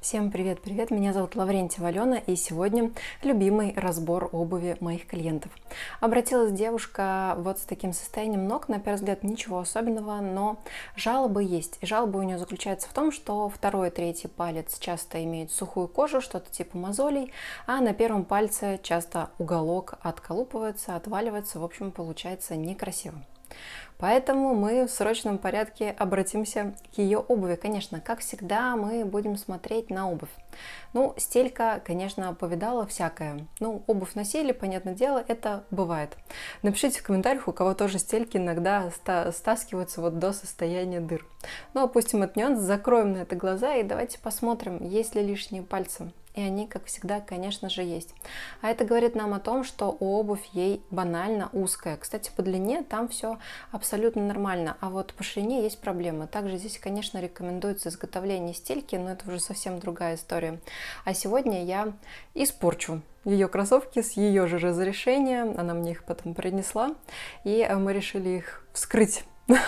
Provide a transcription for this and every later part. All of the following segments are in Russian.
Всем привет-привет! Меня зовут Лаврентьева Алена, и сегодня любимый разбор обуви моих клиентов. Обратилась девушка вот с таким состоянием ног, на первый взгляд ничего особенного, но жалобы есть. И жалоба у нее заключается в том, что второй и третий палец часто имеют сухую кожу, что-то типа мозолей, а на первом пальце часто уголок отколупывается, отваливается, в общем, получается некрасиво. Поэтому мы в срочном порядке обратимся к ее обуви. Конечно, как всегда, мы будем смотреть на обувь. Ну, стелька, конечно, повидала всякое. Ну, обувь носили, понятное дело, это бывает. Напишите в комментариях, у кого тоже стельки иногда стаскиваются вот до состояния дыр. Ну, опустим этот нюанс, закроем на это глаза и давайте посмотрим, есть ли лишние пальцы. И они, как всегда, конечно же, есть. А это говорит нам о том, что обувь ей банально узкая. Кстати, по длине там все абсолютно нормально, а вот по ширине есть проблемы. Также здесь, конечно, рекомендуется изготовление стельки, но это уже совсем другая история. А сегодня я испорчу ее кроссовки с ее же разрешения. Она мне их потом принесла, и мы решили их вскрыть.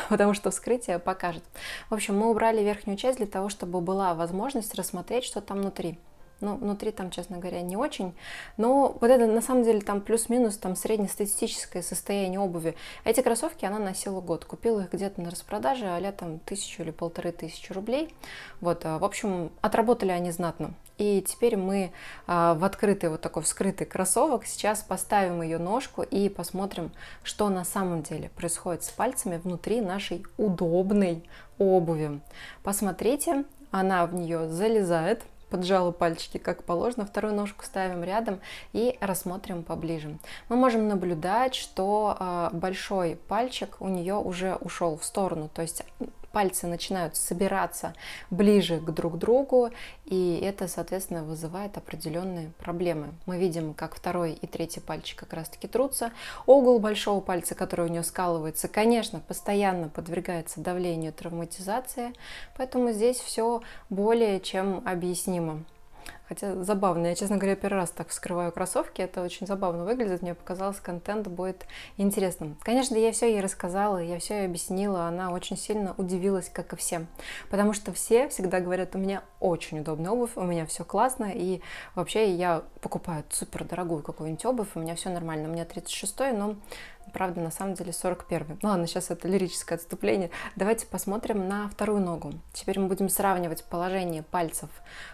Потому что вскрытие покажет. В общем, мы убрали верхнюю часть для того, чтобы была возможность рассмотреть, что там внутри. Ну, внутри там, честно говоря, не очень. Но вот это, на самом деле, там плюс-минус там среднестатистическое состояние обуви. Эти кроссовки она носила год. Купила их где-то на распродаже, а-ля там 1000 или 1500 рублей. Вот, в общем, отработали они знатно. И теперь мы в открытый, вот такой вскрытый кроссовок сейчас поставим ее ножку и посмотрим, что на самом деле происходит с пальцами внутри нашей удобной обуви. Посмотрите, она в нее залезает. Поджала пальчики как положено, вторую ножку ставим рядом и рассмотрим поближе. Мы можем наблюдать, что большой пальчик у нее уже ушел в сторону, то есть пальцы начинают собираться ближе к друг другу, и это, соответственно, вызывает определенные проблемы. Мы видим, как второй и третий пальчик как раз-таки трутся. Угол большого пальца, который у нее скалывается, конечно, постоянно подвергается давлению, травматизации, поэтому здесь все более чем объяснимо. Хотя забавно, я, честно говоря, первый раз так вскрываю кроссовки, это очень забавно выглядит, мне показалось, контент будет интересным. Конечно, я все ей рассказала, я все ей объяснила, она очень сильно удивилась, как и все. Потому что все всегда говорят, у меня очень удобная обувь, у меня все классно, и вообще я покупаю супер дорогую какую-нибудь обувь, у меня все нормально, у меня 36-й, но правда, на самом деле 41-й. Ну ладно, сейчас это лирическое отступление. Давайте посмотрим на вторую ногу. Теперь мы будем сравнивать положение пальцев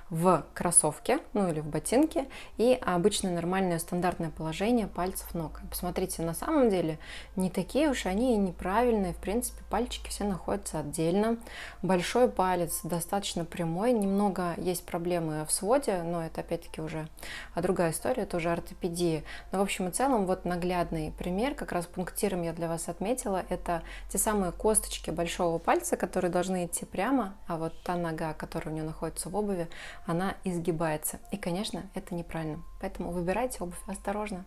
в кроссовке, ну или в ботинке, и обычное нормальное стандартное положение пальцев ног. Посмотрите, на самом деле не такие уж они и неправильные. В принципе, пальчики все находятся отдельно. Большой палец достаточно прямой. Немного есть проблемы в своде, но это опять-таки уже другая история, это уже ортопедия. Но в общем и целом вот наглядный пример, как раз пунктиром я для вас отметила, это те самые косточки большого пальца, которые должны идти прямо, а вот та нога, которая у нее находится в обуви, она изгибается. И, конечно, это неправильно. Поэтому выбирайте обувь осторожно.